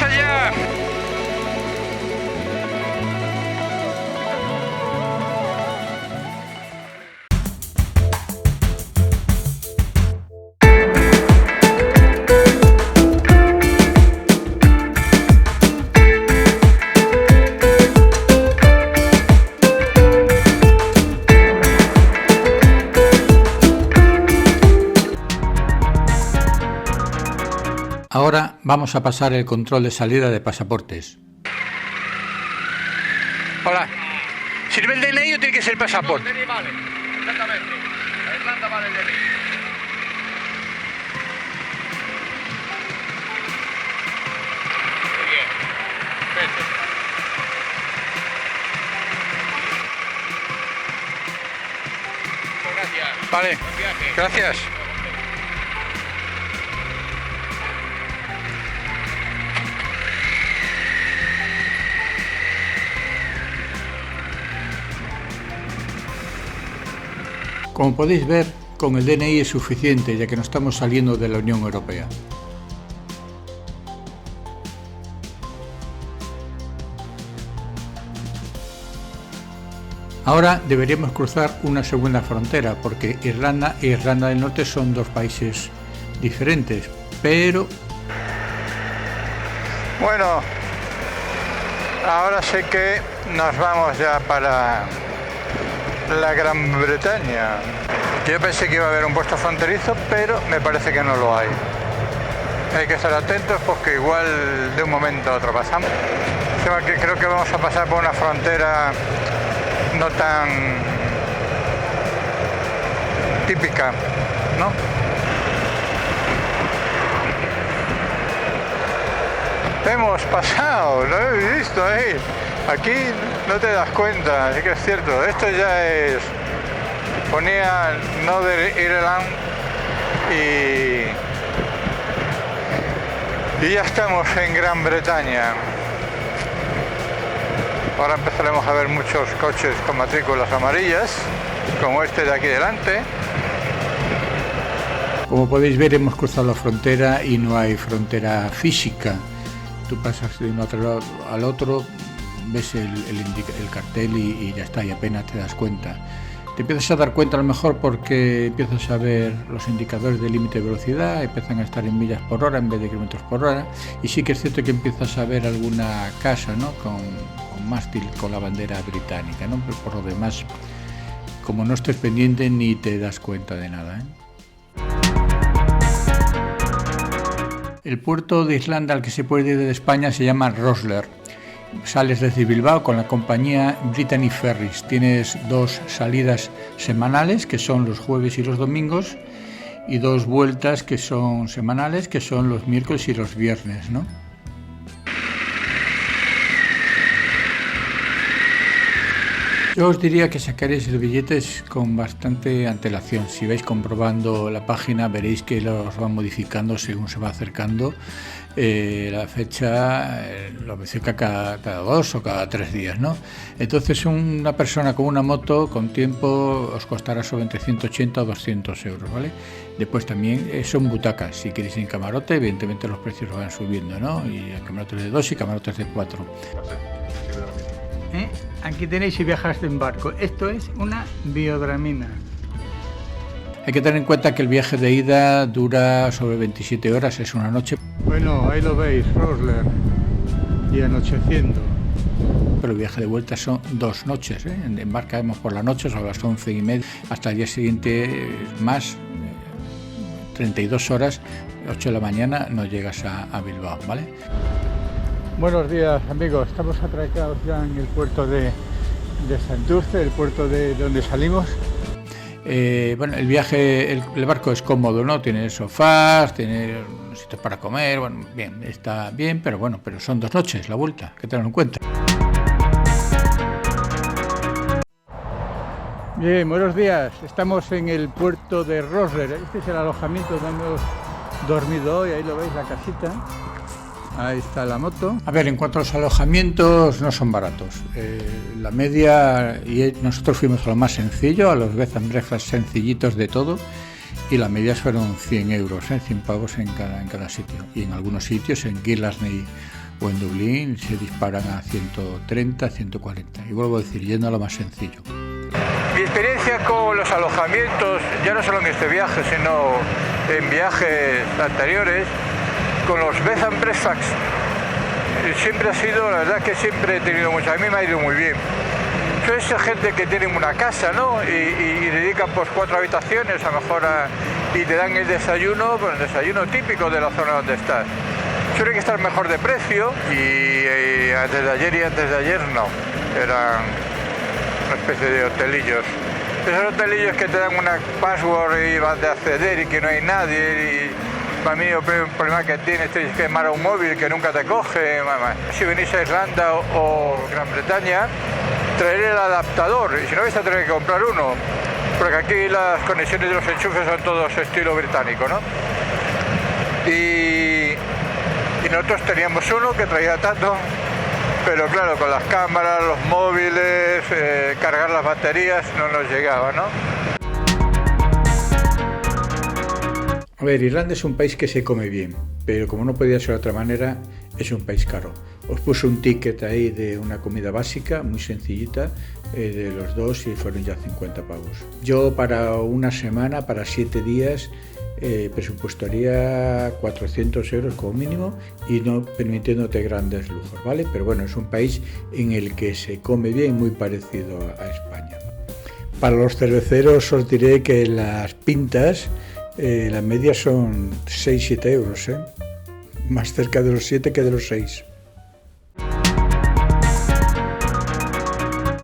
¡Vamos allá! Ahora vamos a pasar el control de salida de pasaportes. Hola. ¿Sirve el DNI o tiene que ser el pasaporte? No, el DNI vale, exactamente. A Irlanda vale el DNI. Muy bien. Perfecto. Gracias. Vale. Buen viaje. Gracias. Como podéis ver, con el DNI es suficiente, ya que no estamos saliendo de la Unión Europea. Ahora deberíamos cruzar una segunda frontera, porque Irlanda e Irlanda del Norte son dos países diferentes, pero... Bueno, ahora sé que nos vamos ya para la Gran Bretaña. Yo pensé que iba a haber un puesto fronterizo, pero me parece que no lo hay. Hay que estar atentos porque igual de un momento a otro pasamos. Que creo que vamos a pasar por una frontera no tan típica, ¿no? Hemos pasado, lo he visto ahí. Aquí no te das cuenta, así que es cierto. Esto ya es... Ponía Northern Ireland y ya estamos en Gran Bretaña. Ahora empezaremos a ver muchos coches con matrículas amarillas, como este de aquí delante. Como podéis ver, hemos cruzado la frontera y no hay frontera física. Tú pasas de un lado al otro, ves el cartel y ya está, y apenas te das cuenta. Te empiezas a dar cuenta a lo mejor porque empiezas a ver los indicadores de límite de velocidad, empiezan a estar en millas por hora en vez de kilómetros por hora, y sí que es cierto que empiezas a ver alguna casa, ¿no?, con mástil con la bandera británica, ¿no? Pero por lo demás, como no estés pendiente, ni te das cuenta de nada, ¿eh? El puerto de Irlanda al que se puede ir de España se llama Rosslare. Sales desde Bilbao con la compañía Brittany Ferries. Tienes dos salidas semanales, que son los jueves y los domingos, y dos vueltas que son semanales, que son los miércoles y los viernes, ¿no? Yo os diría que sacaréis el billete con bastante antelación. Si vais comprobando la página veréis que los van modificando según se va acercando la fecha, lo modifica cada 2 o cada 3 días, ¿no? Entonces una persona con una moto con tiempo os costará sobre entre 180 o 200 euros, ¿vale? Después también son butacas. Si queréis en camarote, evidentemente los precios van subiendo, ¿no? Y hay camarotes de 2 y camarotes de 4. Aquí tenéis si viajaste en barco. Esto es una biodramina. Hay que tener en cuenta que el viaje de ida dura sobre 27 horas, es una noche. Bueno, ahí lo veis, Rosslare, y anocheciendo. Pero el viaje de vuelta son 2 noches, ¿eh? Embarcamos por la noche sobre las 11:30 hasta el día siguiente, más 32 horas, 8 de la mañana, no llegas a Bilbao, ¿vale? Buenos días, amigos. Estamos atracados ya en el puerto de Santurce, el puerto de donde salimos. Bueno, el viaje, el barco es cómodo, ¿no? Tiene sofás, tiene sitios para comer, bueno, bien, está bien, pero bueno, pero son 2 noches la vuelta, hay que tenerlo en cuenta. Bien, buenos días. Estamos en el puerto de Rosslare. Este es el alojamiento donde hemos dormido hoy, ahí lo veis, la casita. Ahí está la moto. A ver, en cuanto a los alojamientos, no son baratos. La media, y nosotros fuimos a lo más sencillo, a los bed and breakfast sencillitos de todo, y la media fueron 100 euros, 100 pavos en cada sitio. Y en algunos sitios, en Gillasney o en Dublín se disparan a 130, 140. Y vuelvo a decir, yendo a lo más sencillo. Mi experiencia con los alojamientos, ya no solo en este viaje, sino en viajes anteriores, con los bed and breakfast, siempre ha sido, la verdad que siempre he tenido mucho, a mí me ha ido muy bien. Soy esa gente que tienen una casa, ¿no? Y dedican pues 4 habitaciones, a lo mejor, y te dan el desayuno, pues el desayuno típico de la zona donde estás. Suele que estar mejor de precio y antes de ayer y antes de ayer no, eran una especie de hotelillos. Esos hotelillos que te dan una password y vas de acceder y que no hay nadie. Y para mí el problema que tienes es que llamar a un móvil que nunca te coge. Si venís a Irlanda o Gran Bretaña, traer el adaptador, y si no vais a tener que comprar uno, porque aquí las conexiones de los enchufes son todos estilo británico, ¿no? Y nosotros teníamos uno que traía tanto, pero claro, con las cámaras, los móviles, cargar las baterías no nos llegaba, ¿no? A ver, Irlanda es un país que se come bien, pero como no podía ser de otra manera, es un país caro. Os puse un ticket ahí de una comida básica, muy sencillita, de los dos y fueron ya 50 pavos. Yo para una semana, para 7 días, presupuestaría 400 euros como mínimo y no permitiéndote grandes lujos, ¿vale? Pero bueno, es un país en el que se come bien, muy parecido a España. Para los cerveceros os diré que las pintas, las medias son 6-7 euros, más cerca de los 7 que de los 6.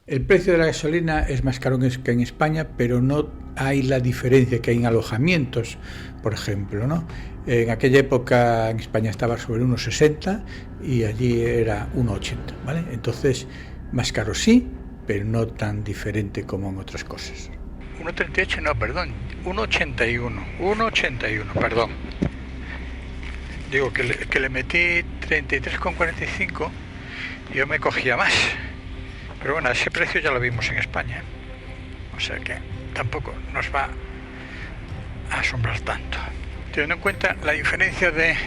El precio de la gasolina es más caro que en España, pero no hay la diferencia que hay en alojamientos, por ejemplo, ¿no? En aquella época en España estaba sobre 1,60 y allí era 1,80, ¿vale? Entonces, más caro sí, pero no tan diferente como en otras cosas. 1,38 no, perdón, 1,81, perdón. Digo que le metí 33,45 y yo me cogía más. Pero bueno, ese precio ya lo vimos en España. O sea que tampoco nos va a asombrar tanto. Teniendo en cuenta la diferencia de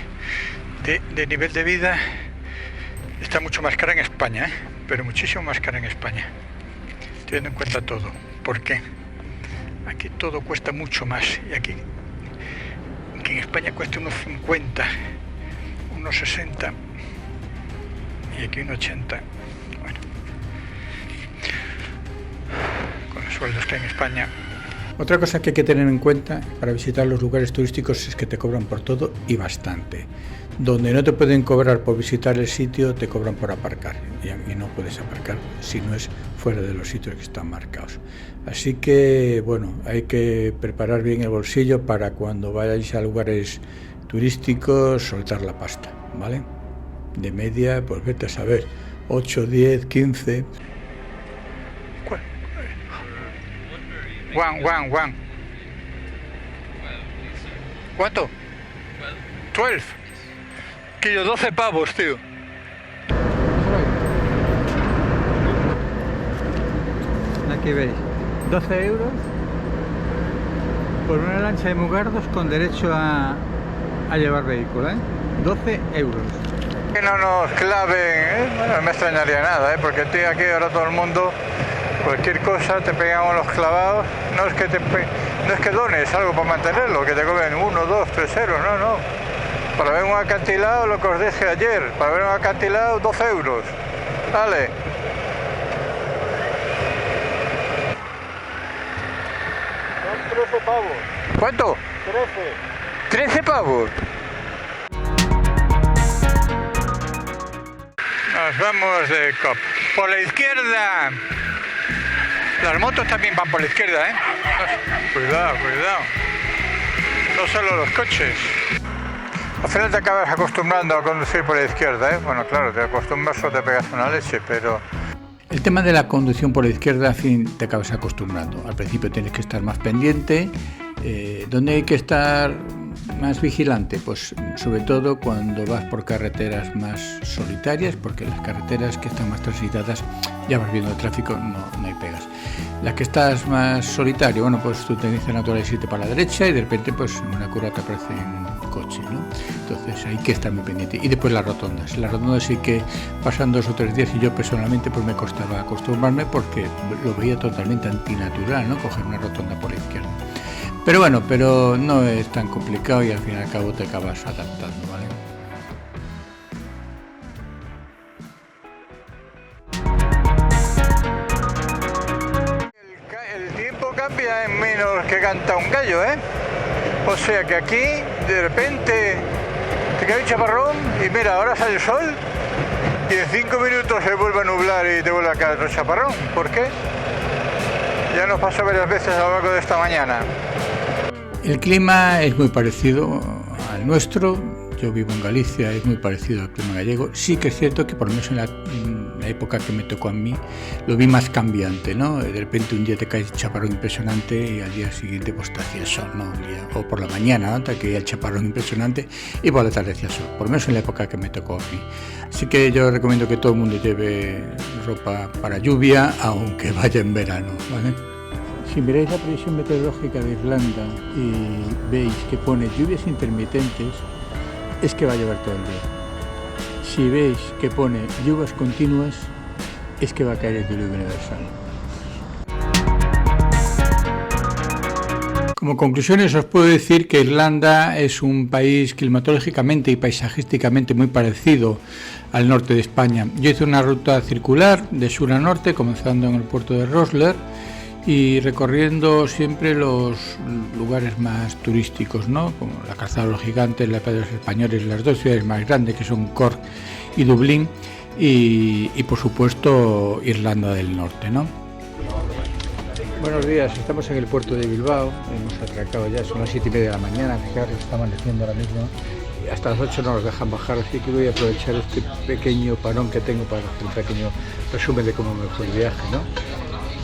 nivel de vida, está mucho más cara en España, pero muchísimo más cara en España. Teniendo en cuenta todo. ¿Por qué? Aquí todo cuesta mucho más. Y aquí, que en España cuesta unos 50, unos 60 y aquí unos 80. Bueno, con los sueldos que hay en España. Otra cosa que hay que tener en cuenta para visitar los lugares turísticos es que te cobran por todo y bastante. Donde no te pueden cobrar por visitar el sitio, te cobran por aparcar. Y no puedes aparcar si no es fuera de los sitios que están marcados. Así que, bueno, hay que preparar bien el bolsillo para cuando vayáis a lugares turísticos soltar la pasta, ¿vale? De media, pues vete a saber, 8, 10, 15... One. ¿Cuánto? 12. Que yo 12 pavos, tío. Aquí veis, 12 euros por una lancha de Mugardos con derecho a llevar vehículo, 12 euros. Que no nos claven, bueno, no me extrañaría nada, porque tío, aquí ahora todo el mundo, cualquier cosa te pegamos los clavados. No es que dones algo para mantenerlo, que te cobren 1, 2, 3 euros, no. Para ver un acantilado, lo que os dije ayer, para ver un acantilado 12 euros. Vale. Son 13 pavos. ¿Cuánto? 13. ¿13 pavos? Nos vamos de COP. Por la izquierda. Las motos también van por la izquierda, Cuidado. No solo los coches. Al final te acabas acostumbrando a conducir por la izquierda, Bueno, claro, te acostumbras o te pegas una leche, pero... El tema de la conducción por la izquierda, al fin, te acabas acostumbrando. Al principio tienes que estar más pendiente. ¿Dónde hay que estar más vigilante? Pues sobre todo cuando vas por carreteras más solitarias, porque las carreteras que están más transitadas, ya vas viendo el tráfico, no hay pegas. Las que estás más solitario, bueno, pues tú te dices naturales irte para la derecha y de repente pues en una curva te aparecen coche, ¿no? Entonces hay que estar muy pendiente. Y después las rotondas sí que pasan 2 o 3 días y yo personalmente pues me costaba acostumbrarme porque lo veía totalmente antinatural, ¿no? Coger una rotonda por la izquierda. Pero bueno, pero no es tan complicado y al fin y al cabo te acabas adaptando, ¿vale? El tiempo cambia en menos que canta un gallo, ¿eh? O sea que aquí de repente te cae un chaparrón y mira, ahora sale el sol y en 5 minutos se vuelve a nublar y te vuelve a caer otro chaparrón. ¿Por qué? Ya nos pasó varias veces a lo largo de esta mañana. El clima es muy parecido al nuestro. Yo vivo en Galicia, es muy parecido al clima gallego. Sí que es cierto que por lo menos en la época que me tocó a mí lo vi más cambiante, ¿no? De repente un día te cae el chaparrón impresionante y al día siguiente pues te hacía sol, ¿no? O por la mañana, ¿no? Te caía el chaparrón impresionante y por la tarde hacía sol. Por lo menos en la época que me tocó a mí. Así que yo recomiendo que todo el mundo lleve ropa para lluvia, aunque vaya en verano, ¿vale? Si miráis la previsión meteorológica de Irlanda y veis que pone lluvias intermitentes, es que va a llover todo el día. Si veis que pone lluvias continuas, es que va a caer el diluvio universal. Como conclusiones os puedo decir que Irlanda es un país climatológicamente y paisajísticamente muy parecido al norte de España. Yo hice una ruta circular de sur a norte, comenzando en el puerto de Rosslare y recorriendo siempre los lugares más turísticos, ¿no? Como la Calzada de los Gigantes, la Playa de los Españoles, las 2 ciudades más grandes que son Cork y Dublín y por supuesto Irlanda del Norte, ¿no? Buenos días, estamos en el puerto de Bilbao, hemos atracado ya, son las 7:30 de la mañana, fijaros, está amaneciendo ahora mismo, y hasta las 8 no nos dejan bajar, así que voy a aprovechar este pequeño parón que tengo para hacer un pequeño resumen de cómo me fue el viaje, ¿no?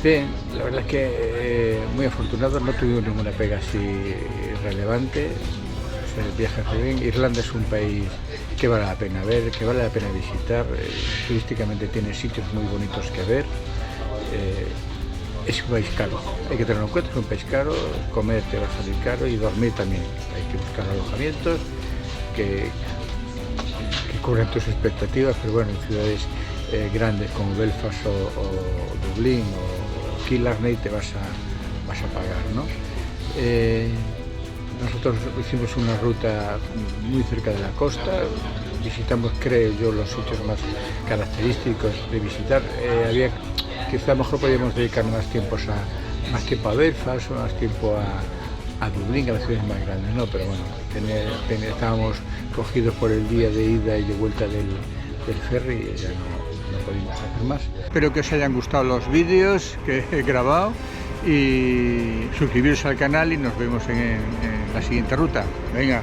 Bien, la verdad es que muy afortunado, no tuvimos ninguna pega así relevante, el viaje fue bien. Irlanda es un país que vale la pena ver, que vale la pena visitar, turísticamente tiene sitios muy bonitos que ver, es un país caro, hay que tenerlo en cuenta, es un país caro, comer te va a salir caro y dormir también, hay que buscar alojamientos que cubran tus expectativas, pero bueno, en ciudades grandes como Belfast o Dublín o Killarney te vas a pagar, ¿no? Nosotros hicimos una ruta muy cerca de la costa, visitamos, creo yo, los sitios más característicos de visitar. Quizá a lo mejor podríamos dedicar más tiempo a Belfast o más tiempo a Dublín, a las ciudades más grandes, ¿no? Pero bueno, estábamos cogidos por el día de ida y de vuelta del ferry y ya no pudimos hacer más. Espero que os hayan gustado los vídeos que he grabado y suscribiros al canal y nos vemos en la siguiente ruta. Venga.